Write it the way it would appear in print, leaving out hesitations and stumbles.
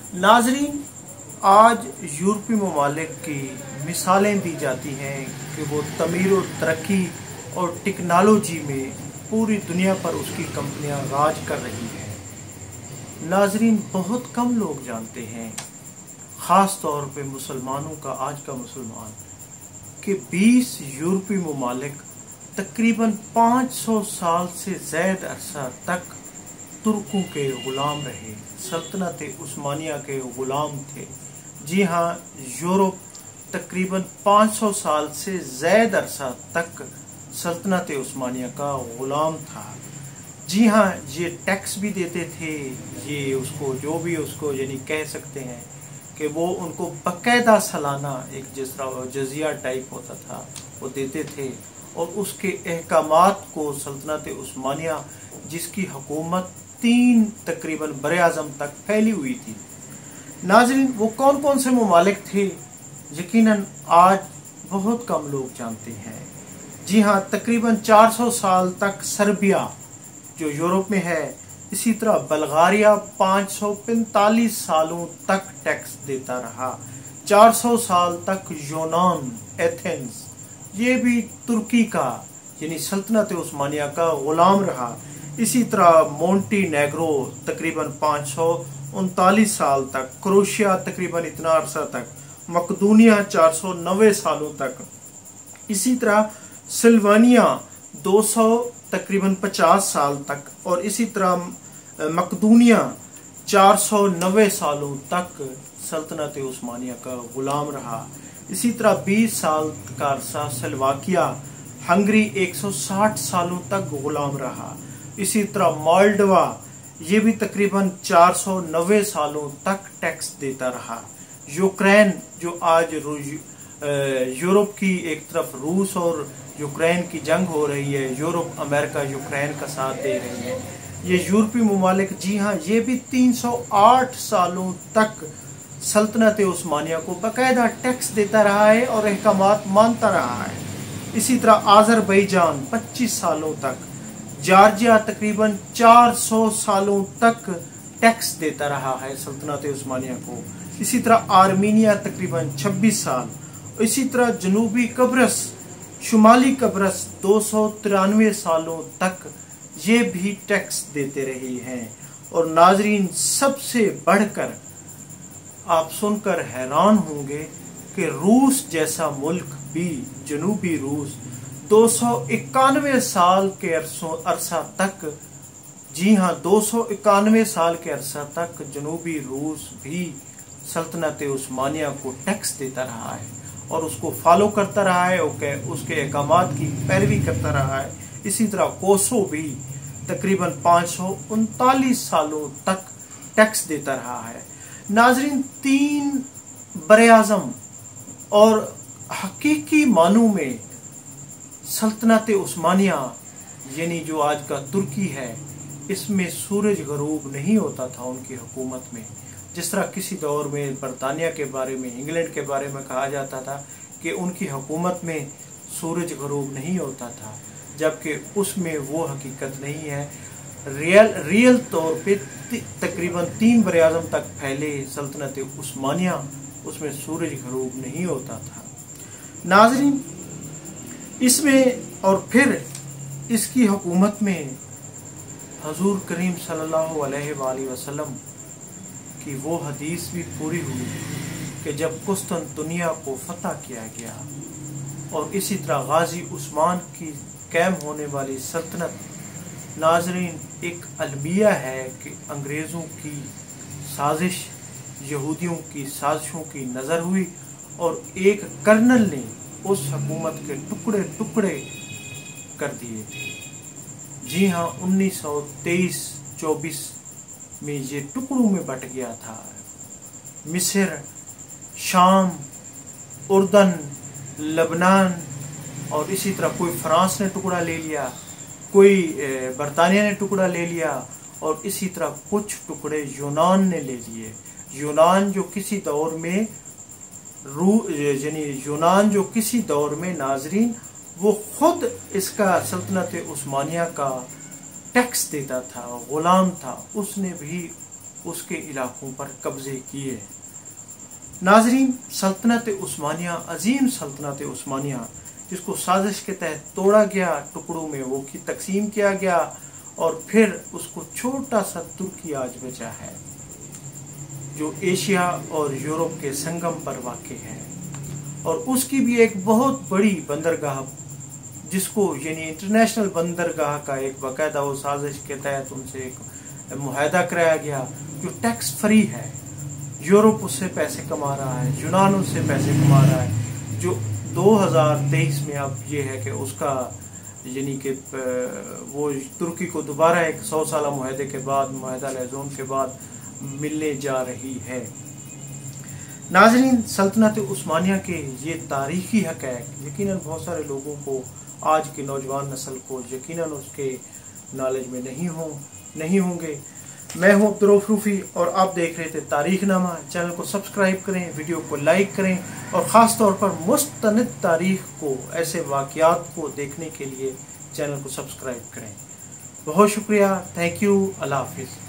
नाजरीन, आज यूरोपी ममालिक की मिसालें दी जाती हैं कि वो तमीर और तरक्की और टेक्नोलॉजी में पूरी दुनिया पर उसकी कंपनियां राज कर रही हैं। नाजरीन, बहुत कम लोग जानते हैं, ख़ास तौर पे मुसलमानों का, आज का मुसलमान, कि 20 यूरोपी ममालिक तकरीबन 500 साल से ज़्याद अरसा तक तुर्कों के ग़ुलाम रहे, सल्तनत उस्मानिया के ग़ुलाम थे। जी हाँ, यूरोप तकरीबन 500 साल से ज़्याद अरसा तक सल्तनत उस्मानिया का ग़ुलाम था। जी हाँ, ये टैक्स भी देते थे, ये उसको जो भी उसको यानी कह सकते हैं कि वो उनको बाकायदा सालाना एक जिस तरह जजिया टाइप होता था वो देते थे, और उसके अहकामात को सल्तनत उस्मानिया, जिसकी हुकूमत 3 तकरीबन बर-ए-आज़म तक फैली हुई थी। नाज़रीन, वो कौन कौन से ममालिक थे, यकीनन आज बहुत कम लोग जानते हैं। जी हाँ, तकरीबन 400 साल तक सर्बिया जो यूरोप में है, इसी तरह बल्गारिया 545 सालों तक टैक्स देता रहा। 400 साल तक यूनान, एथेंस, ये भी तुर्की का यानी सल्तनत उस्मानिया का ग़ुलाम रहा। इसी तरह मोंटीनेग्रो तकरीबन 539 साल तक, क्रोशिया तकरीबन इतना अरसा तक, मकदूनिया 490 सालों तक, इसी तरह सिल्वानिया 200 तकरीबन 50 साल तक, और इसी तरह मकदूनिया 490 सालों तक सल्तनत उस्मानिया का ग़ुलाम रहा। इसी तरह 20 साल का अरसा स्लोवाकिया, हंगरी 160 सालों तक ग़ुलाम रहा। इसी तरह मोल्डोवा, ये भी तकरीबन 490 सालों तक टैक्स देता रहा। यूक्रेन, जो आज यूरोप की एक तरफ रूस और यूक्रेन की जंग हो रही है, यूरोप अमेरिका यूक्रेन का साथ दे रही है, ये यूरोपी ममालिक, जी हाँ, ये भी 308 सालों तक सल्तनत उस्मानिया को बाकायदा टैक्स देता रहा है और अहकामात मानता रहा है। इसी तरह आज़रबैजान 25 सालों तक, जॉर्जिया तकरीबन 400 सालों तक टैक्स देता रहा है सल्तनत उस्मानिया को। इसी तरह आर्मीनिया तकरीबन 26 साल, इसी तरह जनूबी कब्रस, शुमाली कब्रस 293 सालों तक ये भी टैक्स देते रहे हैं। और नाजरीन, सबसे बढ़कर आप सुनकर हैरान होंगे कि रूस जैसा मुल्क भी, जनूबी रूस, 291 साल के अरसा तक, जी हाँ, 291 साल के अरसा तक जनूबी रूस भी सल्तनत उस्मानिया को टैक्स देता रहा है और उसको फॉलो करता रहा है, उसके अहकामात की पैरवी करता रहा है। इसी तरह कोसो भी तकरीबन 539 सालों तक टैक्स देता रहा है। नाजरीन, 3 बर-ए-आज़म और हकीकी मानों में सल्तनत उस्मानिया यानी जो आज का तुर्की है, इसमें सूरज गरूब नहीं होता था उनकी हुकूमत में। जिस तरह किसी दौर में बरतानिया के बारे में, इंग्लैंड के बारे में कहा जाता था कि उनकी हुकूमत में सूरज गरूब नहीं होता था, जबकि उसमें वो हकीकत नहीं है। रियल तौर पे तकरीबन 3 बर-ए-आज़म तक फैले सल्तनत उस्मानिया, उसमें सूरज गरूब नहीं होता था। नाज़रीन, इसमें और फिर इसकी हुकूमत में हजूर करीम सल्लल्लाहु अलैहि वसल्लम की वो हदीस भी पूरी हुई कि जब कुस्तुनतुनिया को फतह किया गया और इसी तरह गाजी उस्मान की कायम होने वाली सल्तनत, नाजरीन, एक अलमिया है कि अंग्रेज़ों की साजिश, यहूदियों की साजिशों की नज़र हुई और एक कर्नल ने उस हुकूमत के टुकड़े टुकड़े कर दिए थे। जी हाँ, 1923-24 में ये टुकड़ों में बट गया था। मिस्र, शाम, उर्दन, लबनान, और इसी तरह कोई फ्रांस ने टुकड़ा ले लिया, कोई बरतानिया ने टुकड़ा ले लिया, और इसी तरह कुछ टुकड़े यूनान ने ले लिए। यूनान जो किसी दौर में यूनान जो किसी दौर में नाजरीन वो खुद इसका सल्तनत उस्मानिया का टैक्स देता था, गुलाम था, उसने भी उसके इलाकों पर कब्जे किए। नाजरीन, सल्तनत उस्मानिया, अजीम सल्तनत उस्मानिया, जिसको साजिश के तहत तोड़ा गया, टुकड़ों में वो की तकसीम किया गया और फिर उसको छोटा सा तुर्की आज बचा है, जो एशिया और यूरोप के संगम पर वाक़ है। और उसकी भी एक बहुत बड़ी बंदरगाह, जिसको यानी इंटरनेशनल बंदरगाह का एक बाकायदा वो साजिश के तहत उनसे एक मुआहदा कराया गया, जो टैक्स फ्री है। यूरोप उससे पैसे कमा रहा है, यूनान उससे पैसे कमा रहा है, जो 2023 में अब ये है कि उसका यानी कि वो तुर्की को दोबारा एक 100 साला मुआहदे के बाद, मुआहदा लहज़ोन के बाद मिलने जा रही है। नाज़रीन, सल्तनत उस्मानिया के ये तारीखी हक़ाइक़ यकीनन बहुत सारे लोगों को, आज की नौजवान नस्ल को यकीनन उसके नॉलेज में नहीं होंगे। मैं हूं अब्दुर्रऊफ़ रूफ़ी और आप देख रहे थे तारीख़नामा। चैनल को सब्सक्राइब करें, वीडियो को लाइक करें और ख़ास तौर पर मुस्तनिद तारीख़ को, ऐसे वाक़यात को देखने के लिए चैनल को सब्सक्राइब करें। बहुत शुक्रिया, थैंक यू, अल्लाह हाफ़िज़।